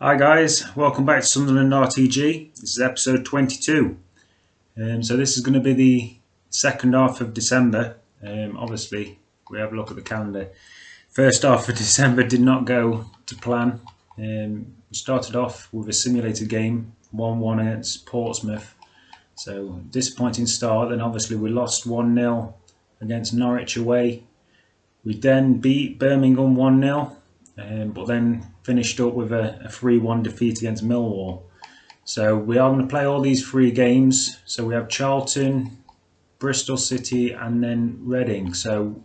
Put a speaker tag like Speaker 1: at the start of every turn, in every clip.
Speaker 1: Hi guys, welcome back to Sunderland RTG. This is episode 22. So this is going to be the second half of December. Obviously, we have a look at the calendar. First half of December did not go to plan. We started off with a simulated game, 1-1 against Portsmouth. So disappointing start. Then obviously we lost 1-0 against Norwich away. We then beat Birmingham 1-0. But then finished up with a 3-1 defeat against Millwall. So we are going to play all these three games. So we have Charlton, Bristol City and then Reading. So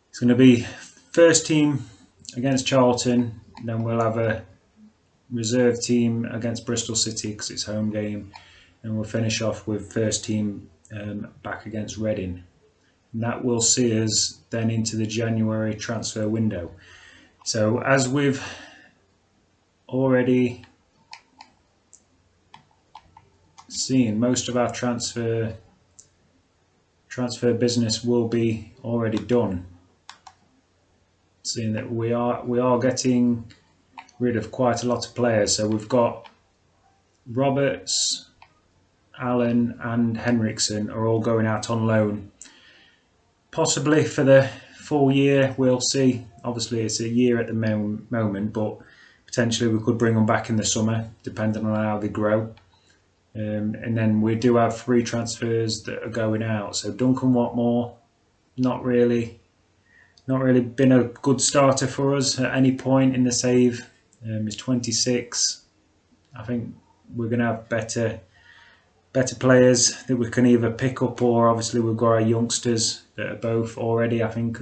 Speaker 1: it's going to be first team against Charlton. Then we'll have a reserve team against Bristol City because it's home game. And we'll finish off with first team back against Reading. And that will see us then into the January transfer window. So as we've already seen, most of our transfer business will be already done. Seeing that we are getting rid of quite a lot of players. So we've got Roberts, Allen and Henriksen are all going out on loan. Possibly for the full year, we'll see. Obviously it's a year at the moment, but potentially we could bring them back in the summer depending on how they grow. And then we do have three transfers that are going out. So Duncan Watmore, not really been a good starter for us at any point in the save. He's 26. I think we're going to have better players that we can either pick up, or obviously we've got our youngsters that are both already, I think,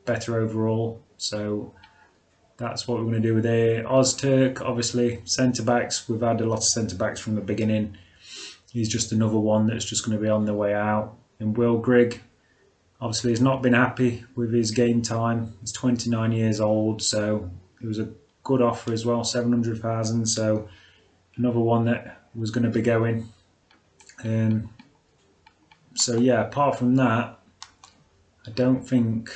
Speaker 1: better overall. So that's what we're going to do with there. Ozturk, obviously, centre-backs. We've had a lot of centre-backs from the beginning. He's just another one that's just going to be on the way out. And Will Grigg, obviously, has not been happy with his game time. He's 29 years old, so it was a good offer as well, 700,000. So another one that was going to be going. So yeah, apart from that, I don't think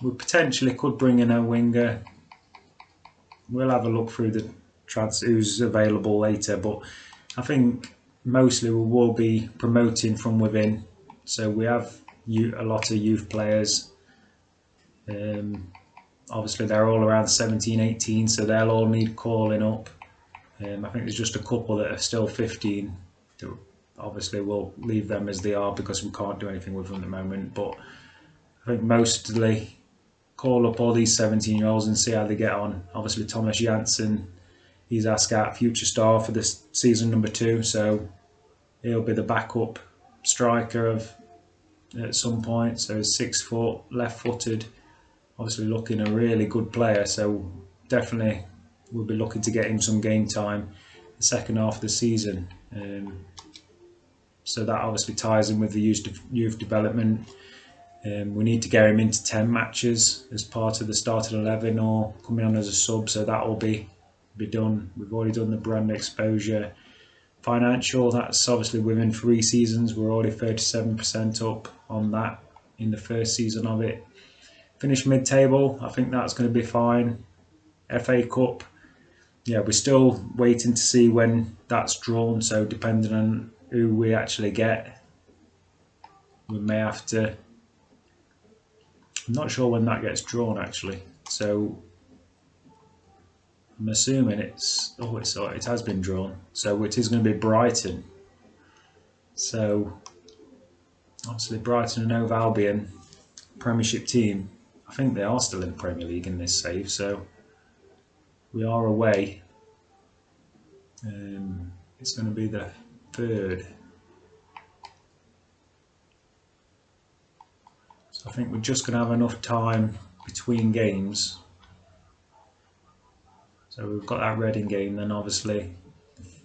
Speaker 1: we potentially could bring in a winger. We'll have a look through the who's available later, but I think mostly we will be promoting from within. So we have a lot of youth players. Obviously they're all around 17, 18, so they'll all need calling up. I think there's just a couple that are still 15. Obviously we'll leave them as they are because we can't do anything with them at the moment. But I think mostly call up all these 17-year-olds and see how they get on. Obviously Thomas Janssen, he's our scout future star for this season number 2. So he'll be the backup striker at some point. So he's 6 foot, left-footed. Obviously looking a really good player. So definitely we'll be looking to get him some game time the second half of the season. So that obviously ties in with the youth development. We need to get him into 10 matches as part of the starting 11 or coming on as a sub. So that will be done. We've already done the brand exposure. Financial, that's obviously within 3 seasons. We're already 37% up on that in the first season of it. Finish mid-table, I think that's going to be fine. FA Cup, yeah, we're still waiting to see when that's drawn. So depending on who we actually get, we may have to. I'm not sure when that gets drawn actually. So I'm assuming it has been drawn. So it is going to be Brighton. So obviously Brighton and Hove Albion, Premiership team. I think they are still in the Premier League in this save. So we are away. It's going to be the 3rd. So I think we're just going to have enough time between games. So we've got that Reading game, then obviously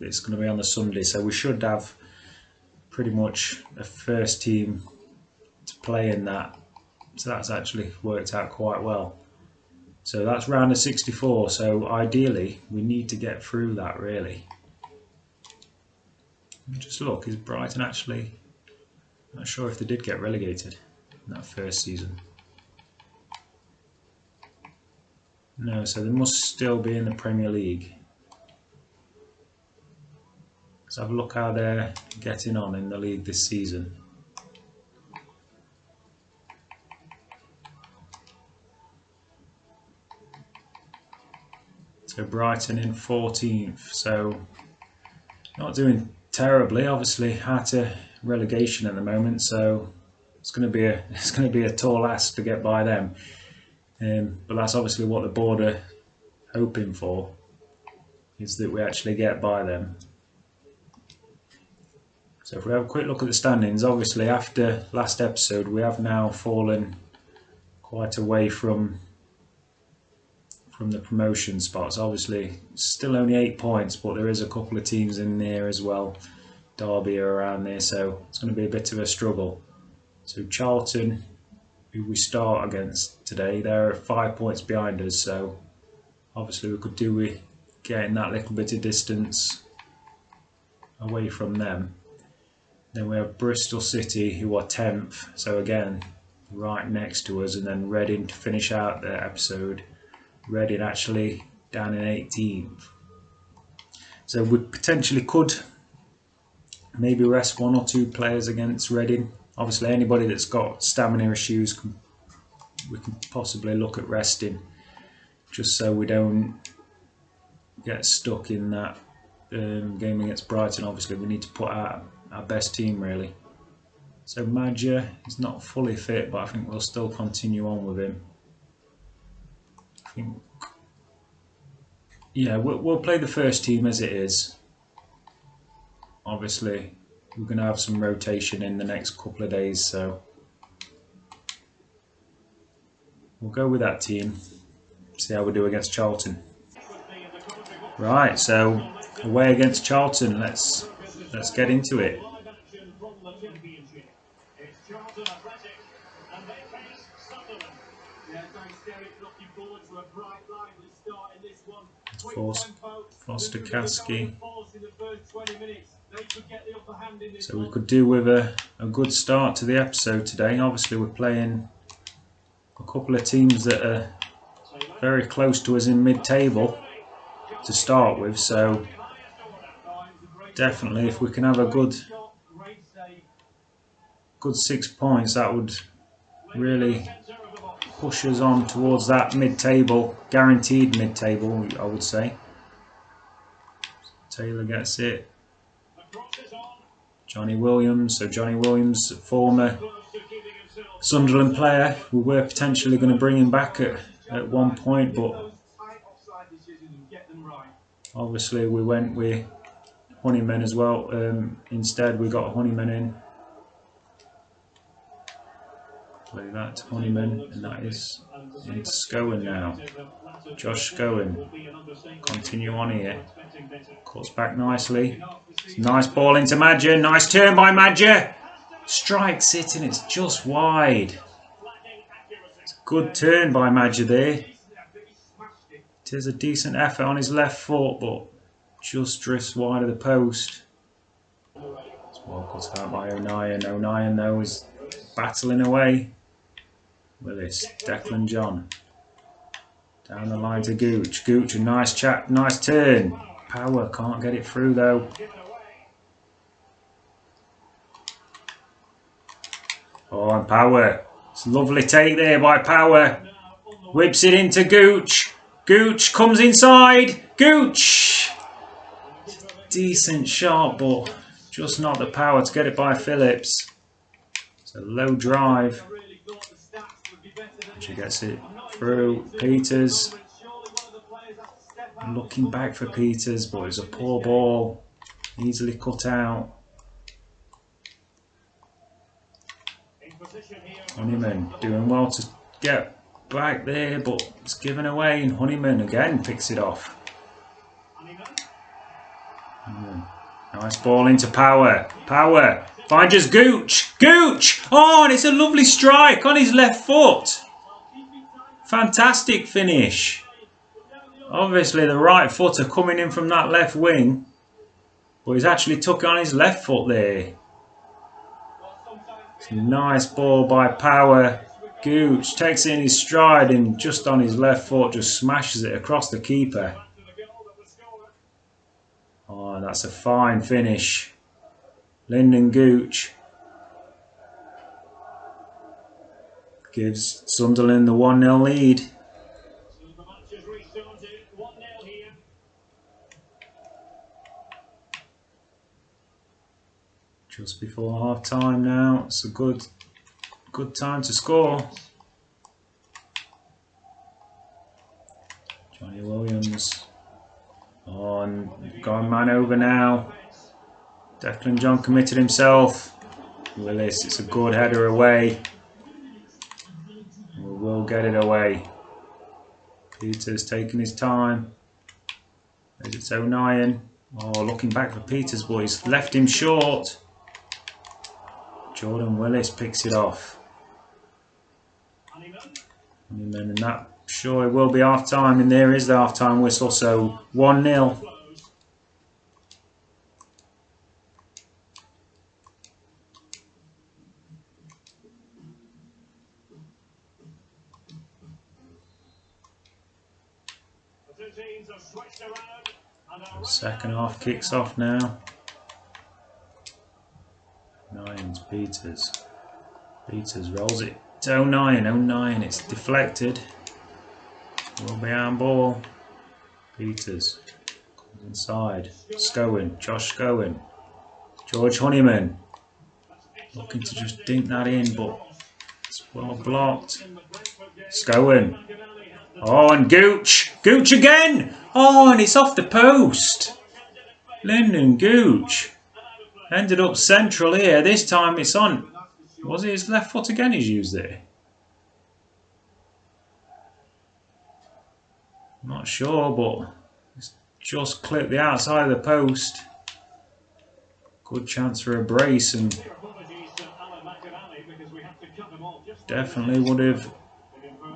Speaker 1: it's going to be on the Sunday. So we should have pretty much a first team to play in that. So that's actually worked out quite well. So that's round of 64. So ideally we need to get through that really. Just look, is Brighton actually, I'm not sure if they did get relegated in that first season. No, so they must still be in the Premier League. Let's have a look how they're getting on in the league this season. So Brighton in 14th, so not doing terribly. Obviously out of relegation at the moment, so it's going to be a tall ask to get by them. But that's obviously what the board are hoping for, is that we actually get by them. So if we have a quick look at the standings, obviously after last episode we have now fallen quite away from the promotion spots. Obviously still only 8 points, but there is a couple of teams in there as well. Derby are around there, so it's going to be a bit of a struggle. So Charlton, who we start against today, they're 5 points behind us, so obviously we could do with getting that little bit of distance away from them. Then we have Bristol City, who are 10th, so again right next to us, and then Reading to finish out the episode. Reading actually down in 18th. So we potentially could maybe rest 1 or 2 players against Reading. Obviously anybody that's got stamina issues, we can possibly look at resting, just so we don't get stuck in that game against Brighton. Obviously we need to put out our best team really. So Madja is not fully fit, but I think we'll still continue on with him. I think, yeah, we'll play the first team as it is. Obviously we're going to have some rotation in the next couple of days, so we'll go with that team, see how we do against Charlton. Right, so away against Charlton, let's get into it. Foster Kasky. So we could do with a good start to the episode today. Obviously we're playing a couple of teams that are very close to us in mid-table to start with, so definitely if we can have a good 6 points, that would really push us on towards that mid-table, guaranteed mid-table, I would say. Taylor gets it. Johnny Williams, so Johnny Williams, former Sunderland player. We were potentially going to bring him back at one point, but obviously we went with Honeyman as well. Instead we got Honeyman in. Play that to Honeyman, and that is into Scowen now. Josh Scowen, continue on here. Cuts back nicely. Nice ball into Madja. Nice turn by Madja. Strikes it, and it's just wide. It's a good turn by Madja there. It is a decent effort on his left foot, but just drifts wide of the post. It's well cut out by O'Nien. O'Nien, though, is battling away with this. Declan John. Down the line to Gooch. Gooch, a nice chap, nice turn. Power can't get it through though. Oh, and Power. It's a lovely take there by Power. Whips it into Gooch. Gooch comes inside. Gooch! Decent shot, but just not the power to get it by Phillips. It's a low drive. She gets it through. Peters. Looking back for Peters, but it's a poor ball. Easily cut out. Honeyman doing well to get back there, but it's given away, and Honeyman again picks it off. Nice ball into Power. Power finds Gooch. Gooch! Oh, and it's a lovely strike on his left foot. Fantastic finish. Obviously the right footer coming in from that left wing, but he's actually took it on his left foot there. It's a nice ball by Power. Gooch takes it in his stride and just on his left foot just smashes it across the keeper. Oh, that's a fine finish. Lyndon Gooch gives Sunderland the 1-0 lead. Just before half time now. It's a good time to score. Johnny Williams. Oh, and gone man over now. Declan John committed himself. Willis, it's a good header away. We will get it away. Peters taking his time. It's 09. Oh, looking back for Peters, but he's left him short. Jordan Willis picks it off. And that sure it will be half time, and there is the half time whistle, so 1-0. Second half kicks off now. Nines, Peters. Peters rolls it. It's 09, it's deflected. Will be handball. Peters comes inside. Scowen, Josh Scowen. George Honeyman. Looking to just dink that in, but it's well blocked. Scowen. Oh, and Gooch. Gooch again! Oh, and it's off the post. Lyndon Gooch. Ended up central here. This time it's on. Was it his left foot again he's used it? Not sure, but it's just clipped the outside of the post. Good chance for a brace, and definitely would have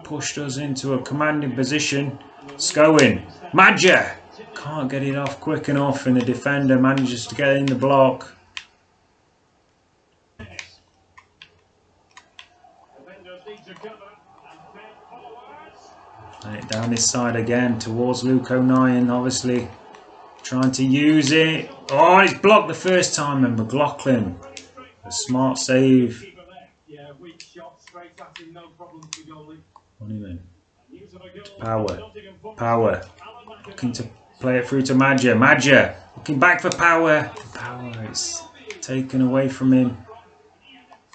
Speaker 1: pushed us into a commanding position. Scowen. Madger! Can't get it off quick enough, and the defender manages to get in the block. And it down this side again towards Luke O'Nien, obviously trying to use it. Oh, it's blocked the first time, and McLaughlin, a smart save. Honeyman. Power. Looking to play it through to Madger. Madger looking back for Power. Power is taken away from him.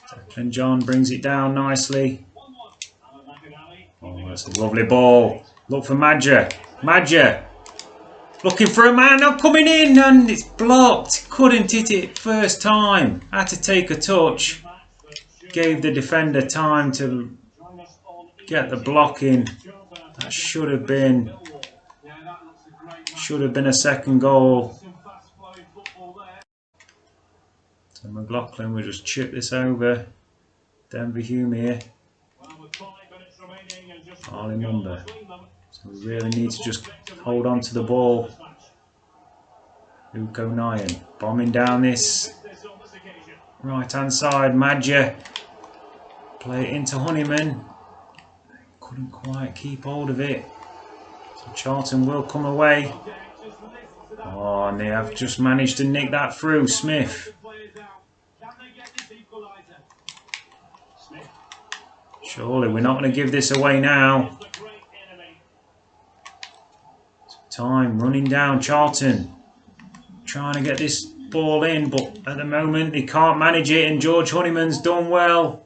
Speaker 1: Declan John brings it down nicely. Oh, that's a lovely ball. Look for Madger. Madger looking for a man. Now coming in, and it's blocked. Couldn't hit it first time. Had to take a touch. Gave the defender time to get the block in. That should have been a second goal. So McLaughlin will just chip this over. Denver Hume here. Harley Mumba. So we really need to just hold on to the ball. Luke O'Nien bombing down this right hand side. Madger. Play it into Honeyman. Couldn't quite keep hold of it. So Charlton will come away. Oh, and they have just managed to nick that through. Smith. Surely we're not going to give this away now. Time running down. Charlton trying to get this ball in, but at the moment they can't manage it, and George Honeyman's done well.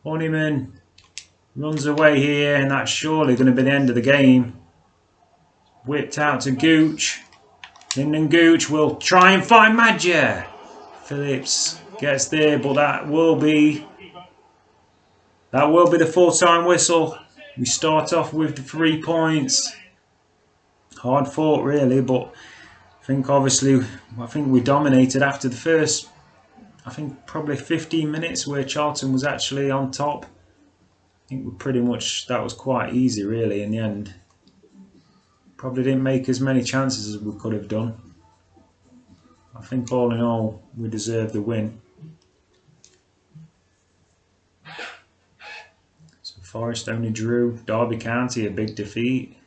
Speaker 1: Honeyman runs away here, and that's surely going to be the end of the game. Whipped out to Gooch. Lyndon Gooch will try and find Madger. Phillips gets there, but that will be the full-time whistle. We start off with the 3 points. Hard fought really, but I think we dominated after the first, probably 15 minutes where Charlton was actually on top. I think that was quite easy really in the end. Probably didn't make as many chances as we could have done. I think all in all we deserved the win. Forest only drew. Derby County, a big defeat.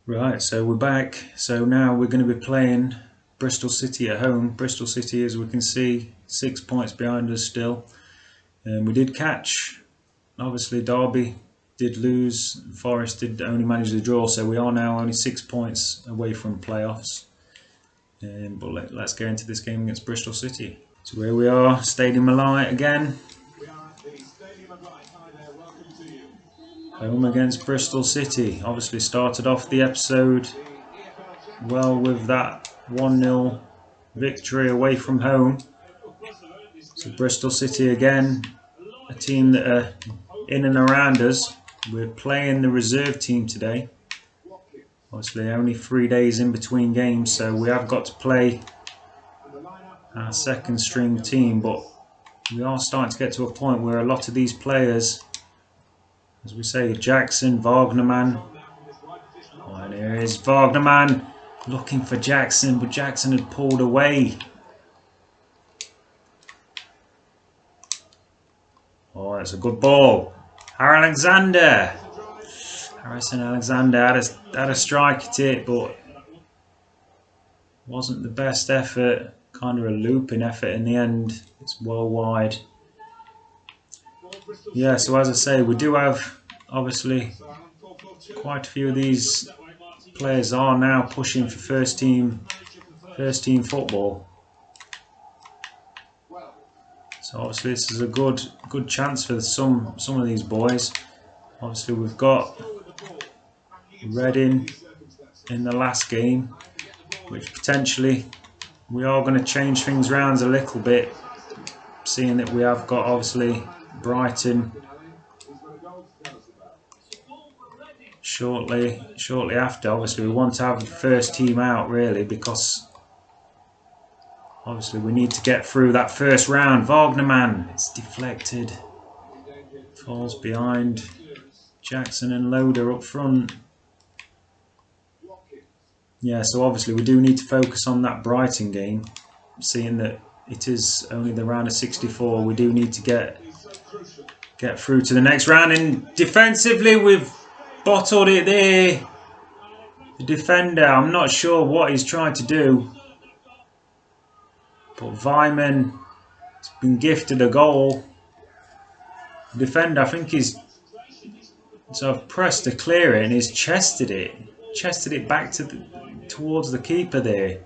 Speaker 1: Right, so we're back. So now we're going to be playing Bristol City at home. Bristol City, as we can see, 6 points behind us still. We did catch, obviously Derby did lose, Forest did only manage to draw, so we are now only 6 points away from playoffs. But let's get into this game against Bristol City. So here we are, Stadium of Light again. Home against Bristol City. Obviously started off the episode well with that 1-0 victory away from home. So Bristol City again, a team that are in and around us. We're playing the reserve team today. Obviously only 3 days in between games, so we have got to play our second string team, but we are starting to get to a point where a lot of these players, as we say, Jackson, Wagnerman. Oh, and here is Wagnerman looking for Jackson, but Jackson had pulled away. Oh, that's a good ball. Harrison Alexander had a strike at it, but wasn't the best effort. Kind of a looping effort in the end. It's well wide. Yeah, so as I say, we do have, obviously, quite a few of these players are now pushing for first team football. So obviously this is a good chance for some of these boys. Obviously we've got Reading in the last game, which potentially we are going to change things around a little bit, seeing that we have got obviously Brighton shortly after. Obviously we want to have the first team out really, because obviously we need to get through that first round. Wagnerman, it's deflected, falls behind Jackson and Loader up front. Yeah, so obviously we do need to focus on that Brighton game, seeing that it is only the round of 64. We do need to get through to the next round, and defensively we've bottled it there. The defender, I'm not sure what he's trying to do, but Vyman has been gifted a goal. The defender, I think he's sort of pressed to clear it and he's chested it back to towards the keeper there.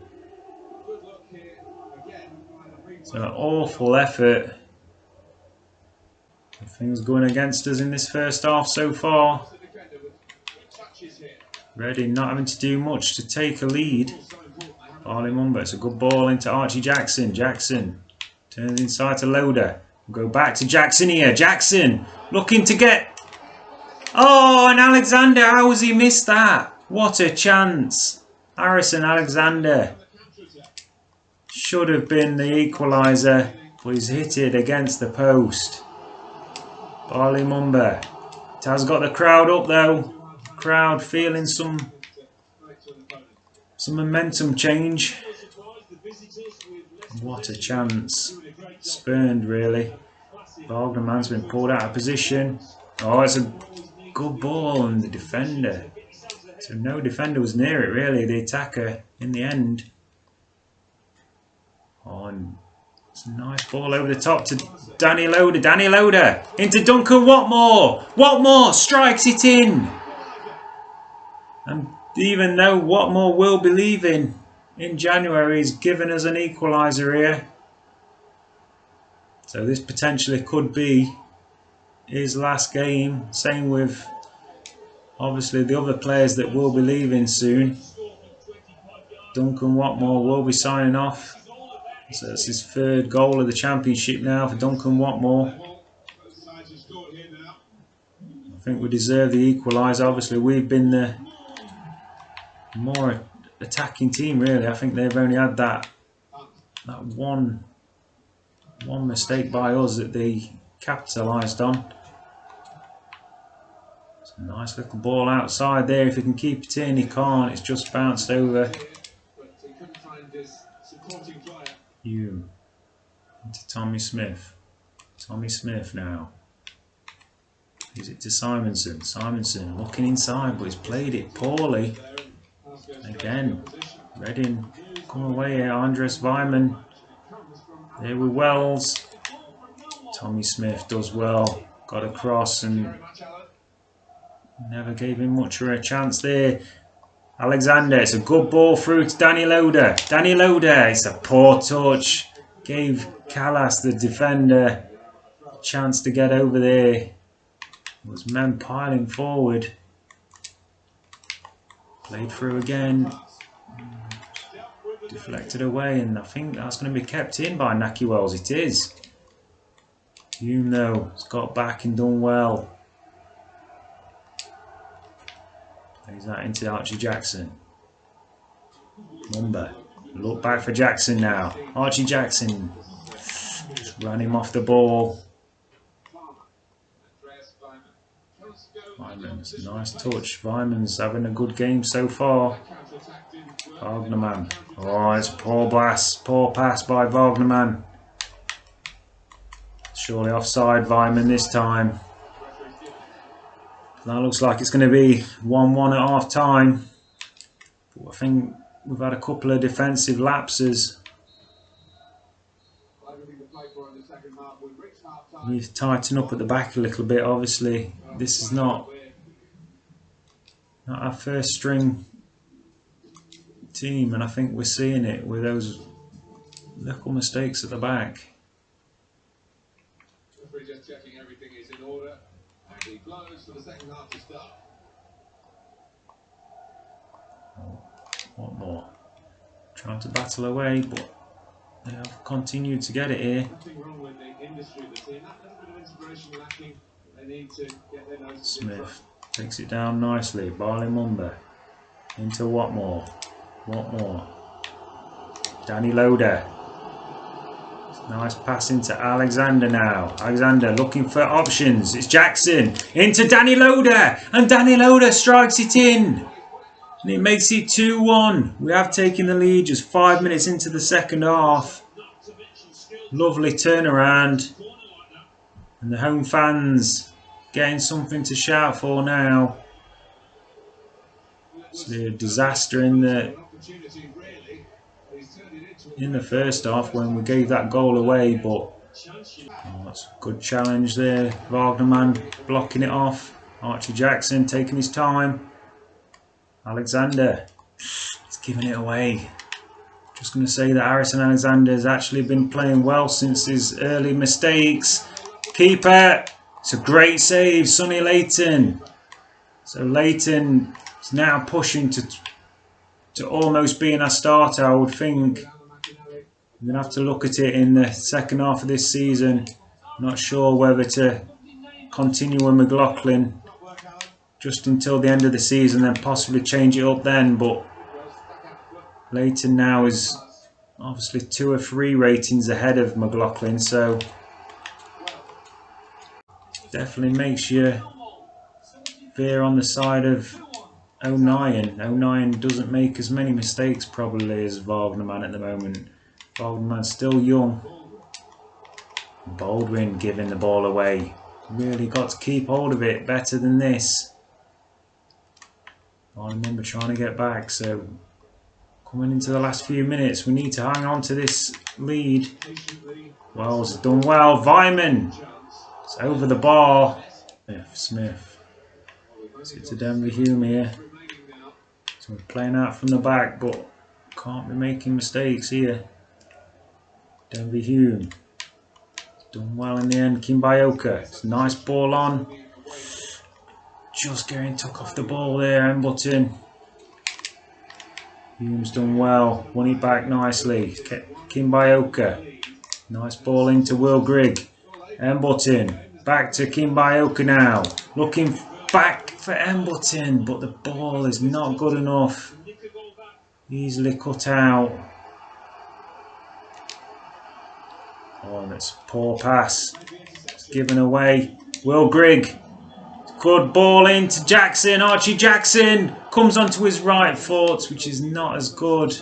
Speaker 1: So an awful effort. Things going against us in this first half so far. Reading not having to do much to take a lead. Barley Mumba, it's a good ball into Archie Jackson. Jackson turns inside to Loader. We'll go back to Jackson here. Jackson looking to get... Oh, and Alexander, how has he missed that? What a chance. Harrison Alexander should have been the equaliser, but he's hit it against the post. Barley Mumba. It has got the crowd up though. Crowd feeling some momentum change. What a chance. Spurned really. Wagnerman's been pulled out of position. Oh, it's a good ball, and the defender. So no defender was near it really, the attacker in the end. Oh, and it's a nice ball over the top to Danny Loader. Danny Loader into Duncan Watmore. Watmore strikes it in. And even though Watmore will be leaving in January, he's given us an equaliser here. So this potentially could be his last game. Same with obviously the other players that will be leaving soon. Duncan Watmore will be signing off. So that's his third goal of the championship now for Duncan Watmore. I think we deserve the equaliser. Obviously we've been the more attacking team really. I think they've only had that one mistake by us that they capitalised on. It's a nice little ball outside there. If he can keep it in, he can't. It's just bounced over. Into Tommy Smith. Tommy Smith now. Gives it to Simonson. Simonson looking inside, but he's played it poorly. Again, Reading come away here. Andres Weimann. There with Wells. Tommy Smith does well. Got across and never gave him much of a chance there. Alexander, it's a good ball through to Danny Loader. Danny Loader, it's a poor touch. Gave Callas, the defender, a chance to get over there. It was men piling forward. Played through again. Deflected away, and I think that's going to be kept in by Naki Wells. It is. Hume, though, has got back and done well. Plays that into Archie Jackson. Mumba. Look back for Jackson now. Archie Jackson just ran him off the ball. Weimann's nice touch. Weimann's having a good game so far. Wagnerman. Oh, it's poor pass by Wagnerman. Surely offside Weimann this time. That looks like it's going to be 1-1 at half time. But I think we've had a couple of defensive lapses. We need to tighten up at the back a little bit. Obviously, this is not our first string team, and I think we're seeing it with those little mistakes at the back.
Speaker 2: Just checking everything is in order, and he blows for the second half to start.
Speaker 1: What more? Trying to battle away, but they have continued to get it here.
Speaker 2: Nothing wrong with the industry of the team. That little bit of inspiration lacking. They need to get their noses
Speaker 1: Smith takes it down nicely. Barley Mumba into Watmore. Watmore. Danny Loader. Nice pass into Alexander now. Alexander looking for options. It's Jackson into Danny Loader, and Danny Loader strikes it in. And it makes it 2-1. We have taken the lead just 5 minutes into the second half. Lovely turnaround. And the home fans getting something to shout for now. It's a disaster in the first half when we gave that goal away, but that's a good challenge there. Wagnerman blocking it off. Archie Jackson taking his time. Alexander, he's giving it away. Just going to say that Harrison Alexander has actually been playing well since his early mistakes. Keeper, it's a great save, Sonny Leighton. So Leighton is now pushing to almost being our starter, I would think. We're going to have to look at it in the second half of this season. Not sure whether to continue with McLaughlin just until the end of the season, then possibly change it up then. But Leighton now is obviously 2 or 3 ratings ahead of McLaughlin, so definitely makes you veer on the side of O'Nien. O'Nien doesn't make as many mistakes probably as Wagnerman at the moment. Wagnerman's still young. Baldwin giving the ball away. Really got to keep hold of it better than this. I remember trying to get back, so coming into the last few minutes we need to hang on to this lead. Wells has done well. Weimann, it's over the bar. Smith. It's to Denver Hume here. So we're playing out from the back, but can't be making mistakes here. Denver Hume. Done well in the end. Kimbayoka. It's a nice ball on. Just getting took off the ball there, Embleton. Hume's done well. Won it back nicely. Kimbayoka. Nice ball into Will Grigg. Embleton. Back to Kimbayoka now. Looking back for Embleton, but the ball is not good enough. Easily cut out. Oh, and it's a poor pass. It's given away. Will Grigg. Good ball into Jackson. Archie Jackson comes onto his right foot, which is not as good.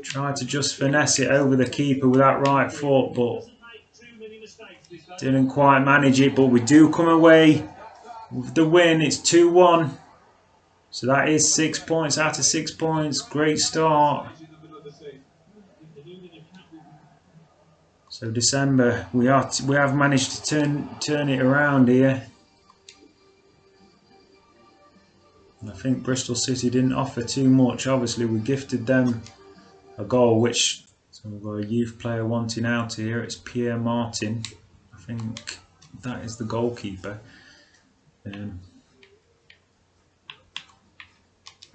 Speaker 1: Tried to just finesse it over the keeper with that right foot, but Didn't quite manage it, but we do come away with the win. It's 2-1. So that is 6 points out of 6 points. Great start. So December, we have managed to turn it around here. And I think Bristol City didn't offer too much. Obviously, we gifted them a goal, which so we've got a youth player wanting out here. It's Pierre Martin. I think that is the goalkeeper.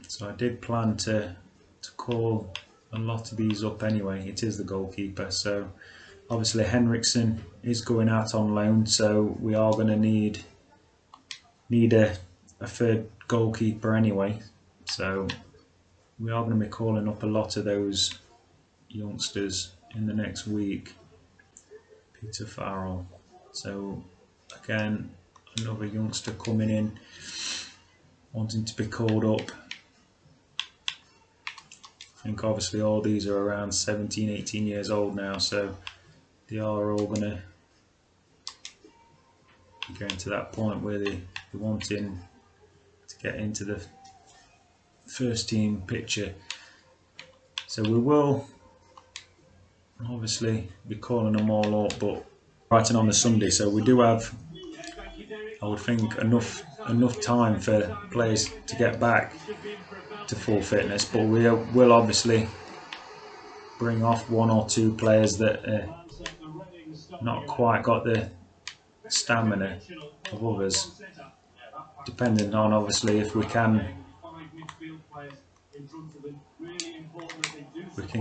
Speaker 1: So I did plan to call a lot of these up anyway. It is the goalkeeper. So obviously Henriksen is going out on loan. So we are going to need a third goalkeeper anyway. So we are going to be calling up a lot of those youngsters in the next week. Peter Farrell. So again, another youngster coming in, wanting to be called up. I think obviously all these are around 17, 18 years old now, so they are all going to be going to that point where they're wanting to get into the first team picture. So we will obviously be calling them all up, but writing on the Sunday, so we do have, I would think, enough time for players to get back to full fitness, but we will obviously bring off one or two players that not quite got the stamina of others, depending on obviously if we can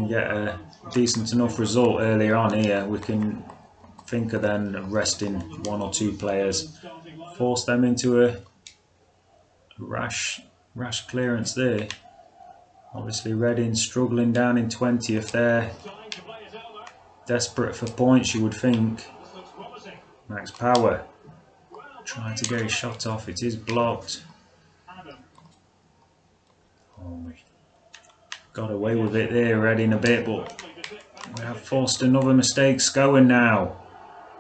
Speaker 1: get a decent enough result earlier on here. We can think of then resting one or two players, force them into a rash clearance there. Obviously Reading struggling down in 20th there, desperate for points you would think. Max Power trying to get his shot off, it is blocked. Oh, got away with it there, Reading a bit, but we have forced another mistake. Scowen now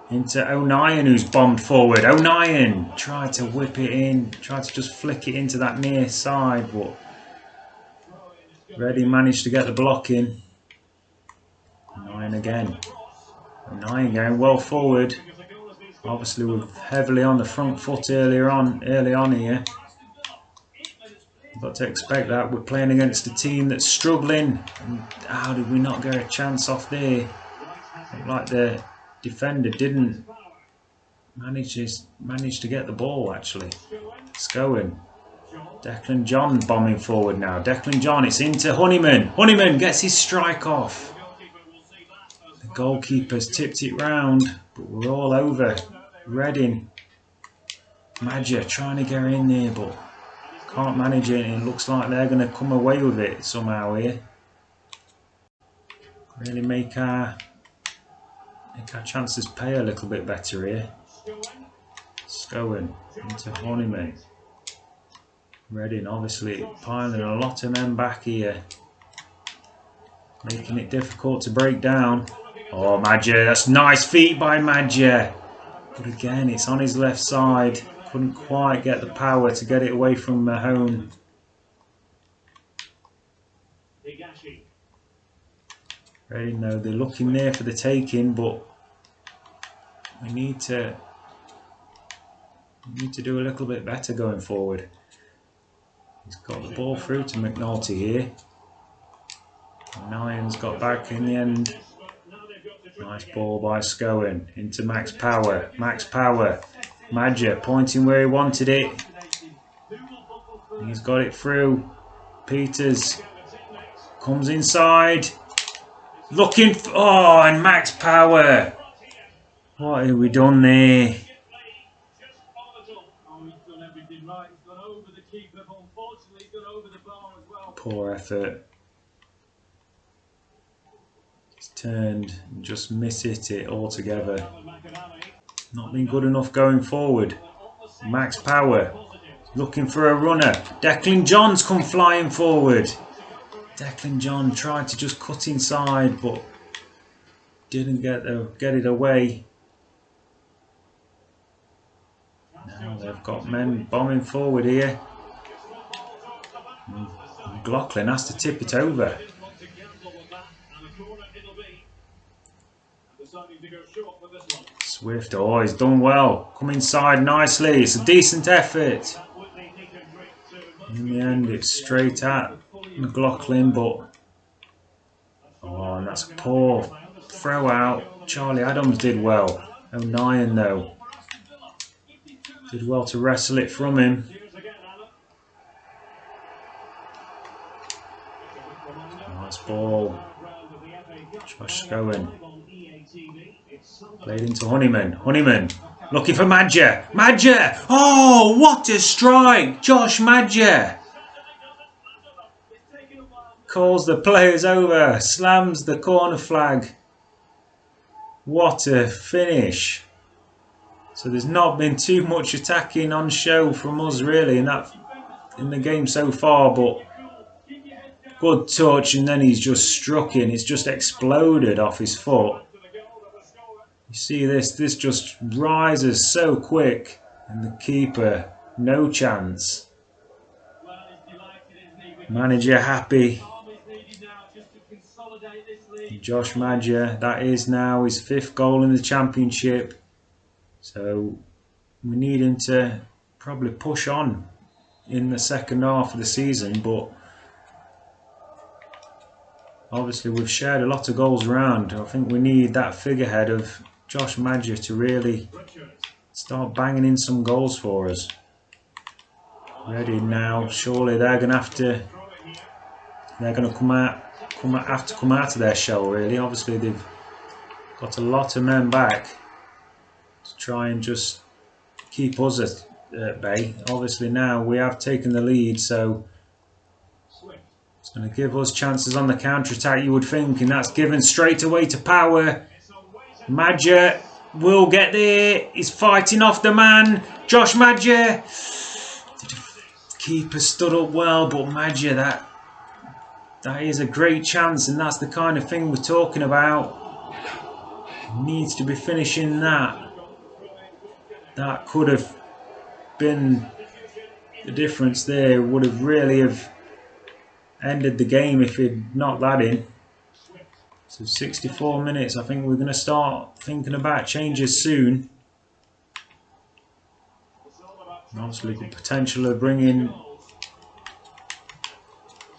Speaker 1: into O'Nien, who's bombed forward. O'Nien tried to whip it in, tried to just flick it into that near side, but Reading managed to get the block in. O'Nien again. O'Nien going well forward. Obviously we're heavily on the front foot early on here. You've got to expect that. We're playing against a team that's struggling. And how did we not get a chance off there? Like the defender didn't manage to get the ball actually. Scowen. Declan John bombing forward now. Declan John, it's into Honeyman. Honeyman gets his strike off. The goalkeeper's tipped it round, but we're all over. Reading. Madja trying to get in there, but can't manage it, and it looks like they're going to come away with it somehow here. Really make our chances pay a little bit better here. Scowen into Honeyman. Reading obviously piling a lot of men back here, making it difficult to break down. Oh, Madja, that's nice feet by Madja. But again, it's on his left side. Couldn't quite get the power to get it away from Mahone. Reading though, they're looking there for the taking, but we need to do a little bit better going forward. He's got the ball through to McNulty here. Nian's got back in the end. Nice ball by Scowen into Max Power. Max Power. Madja pointing where he wanted it. He's got it through. Peters comes inside. Looking for, oh, and Max Power. What have we done there? Poor effort. He's turned and just miss hit it altogether. Not been good enough going forward. Max Power looking for a runner. Declan John's come flying forward. Declan John tried to just cut inside, but didn't get it away. Oh, they've got men bombing forward here. McLaughlin has to tip it over. Swift, oh, he's done well. Come inside nicely. It's a decent effort. In the end, it's straight at McLaughlin, but oh, and that's a poor throw out. Charlie Adams did well. O'Nien, though, did well to wrestle it from him. Nice ball. Josh going. Played into Honeyman. Honeyman looking for Madger. Madger! Oh, what a strike! Josh Madger calls the players over. Slams the corner flag. What a finish. So there's not been too much attacking on show from us really in the game so far, but good touch, and then he's just struck in. It's just exploded off his foot. You see this just rises so quick, and the keeper, no chance. Manager happy. Josh Madger, that is now his 5th goal in the championship. So we need him to probably push on in the second half of the season, but obviously we've shared a lot of goals around. I think we need that figurehead of Josh Madger to really start banging in some goals for us. Ready now, surely they're going to have to, they're going to have to come out of their shell really. Obviously they've got a lot of men back to try and just keep us at bay. Obviously now we have taken the lead, so it's going to give us chances on the counter-attack, you would think, and that's given straight away to Power. Madger will get there. He's fighting off the man. Josh Madger. The keeper stood up well, but Madger, that is a great chance, and that's the kind of thing we're talking about. Needs to be finishing that. That could have been the difference there. Would have really have ended the game if he'd knocked that in. So 64 minutes, I think we're going to start thinking about changes soon. Obviously the potential of bringing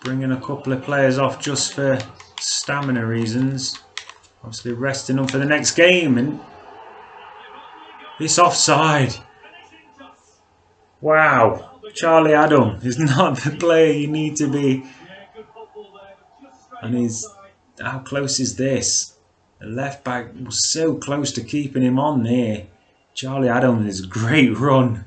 Speaker 1: a couple of players off just for stamina reasons. Obviously resting them for the next game, and it's offside. Wow, Charlie Adam is not the player you need to be. And how close is this? The left back was so close to keeping him on there. Charlie Adams is a great run.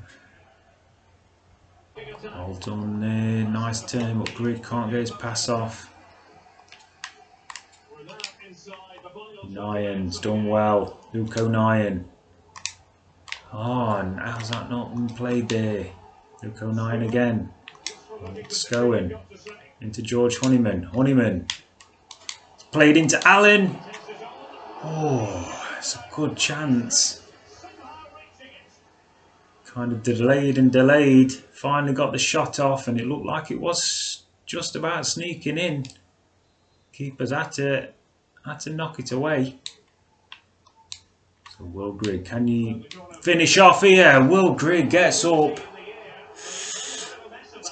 Speaker 1: Well done there, nice turn, but Grid can't get his pass off. Nyan's done well. Luke O'Nien. Oh, and how's that not been played there? Luke O'Nien again. Scowen into George Honeyman. Honeyman. Played into Allen. Oh, it's a good chance. Kind of delayed and delayed. Finally got the shot off, and it looked like it was just about sneaking in. Keeper's had to knock it away. So Will Grigg, can you finish off here? Will Grigg gets up. It's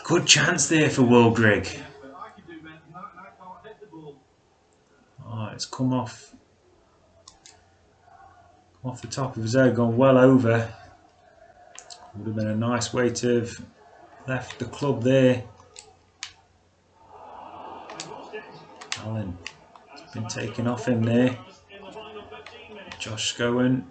Speaker 1: a good chance there for Will Grigg. Oh, it's come off the top of his head, gone well over. Would have been a nice way to have left the club there. Allen has been taken off him there. Josh Scowen.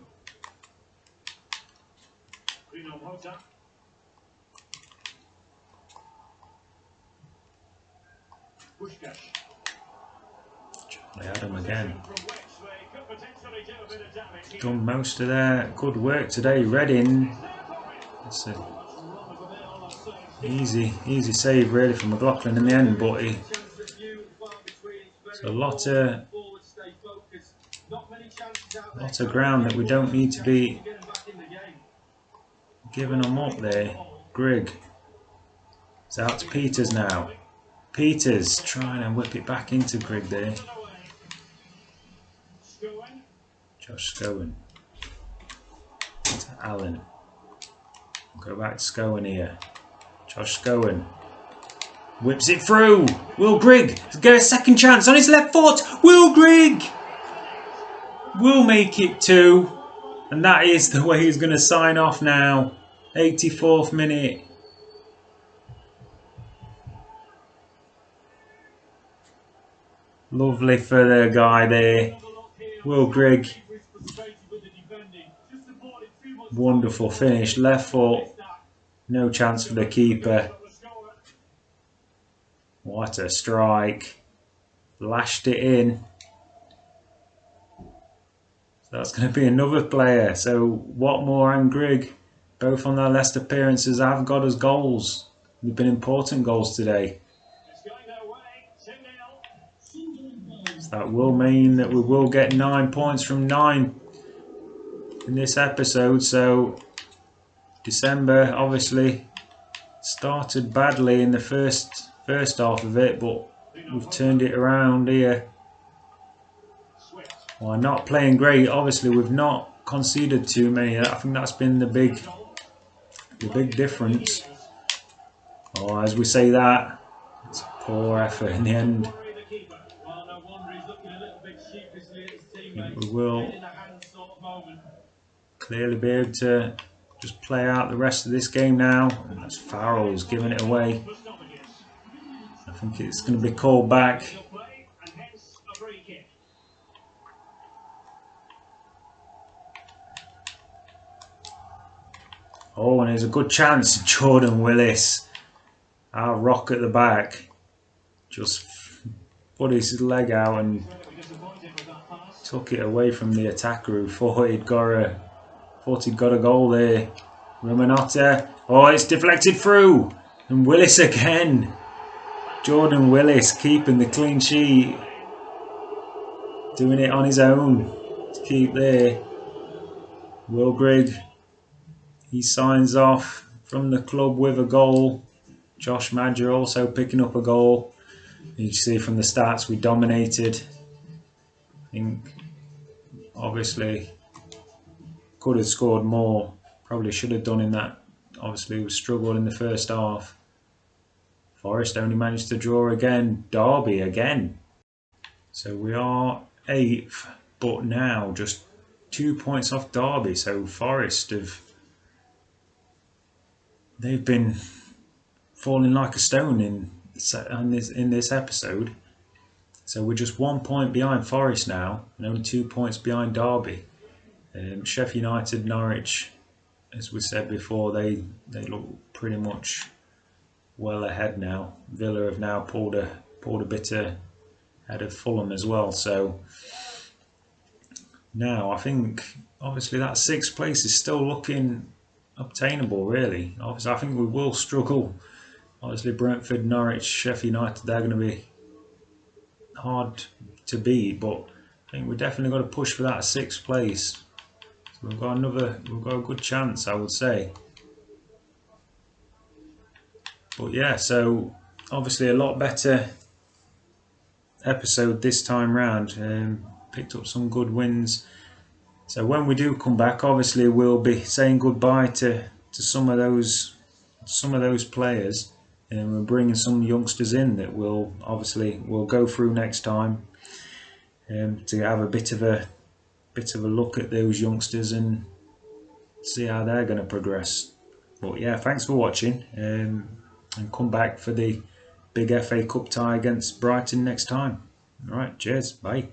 Speaker 1: Charlie Adam again. Done most of their good work today. Reading. It's a easy save really from McLaughlin in the end, but it's a lot of ground that we don't need to be Giving them up there. Grigg. It's out to Peters now. Peters trying to whip it back into Grigg there. Josh Scowen. To Allen. Go back to Scowen here. Josh Scowen. Whips it through. Will Grigg get a second chance on his left foot. Will Grigg will make it 2. And that is the way he's going to sign off now. 84th minute. Lovely for the guy there. Will Grigg. Wonderful finish. Left foot. No chance for the keeper. What a strike. Lashed it in. So that's going to be another player. So Watmore and Grigg, both on their last appearances, have got us goals. They've been important goals today. So that will mean that we will get 9 points from 9 in this episode. So December obviously started badly in the first half of it, but we've turned it around here. Well, not playing great. Obviously, we've not conceded too many. I think that's been the big difference. Oh, as we say that, it's a poor effort in the end. We will clearly be able to just play out the rest of this game now. And that's Farrell who's giving it away. I think it's going to be called back. Oh, and there's a good chance. Jordan Willis, our rock at the back, just put his leg out and took it away from the attacker who thought he'd got a goal there. Ramanota. Oh, it's deflected through. And Willis again. Jordan Willis keeping the clean sheet. Doing it on his own to keep there. Will Grigg. He signs off from the club with a goal. Josh Madger also picking up a goal. You can see from the stats we dominated. I think obviously could have scored more. Probably should have done in that. Obviously we struggled in the first half. Forest only managed to draw again. Derby again. So we are 8th, but now just 2 points off Derby. So Forest they've been falling like a stone in this episode. So we're just 1 point behind Forest now, and only 2 points behind Derby. Sheffield United, Norwich, as we said before, they look pretty much well ahead now. Villa have now pulled a bit ahead of Fulham as well. So now I think obviously that 6th place is still looking obtainable, really. Obviously, I think we will struggle. Obviously, Brentford, Norwich, Sheffield United, they're going to be hard to beat, but I think we definitely got to push for that 6th place. So we've got a good chance, I would say. But yeah, so obviously a lot better episode this time round. Picked up some good wins. So when we do come back, obviously we'll be saying goodbye to some of those players, and we're bringing some youngsters in that we'll go through next time, to have a bit of a look at those youngsters and see how they're going to progress. But yeah, thanks for watching, and come back for the big FA Cup tie against Brighton next time. All right, cheers, bye.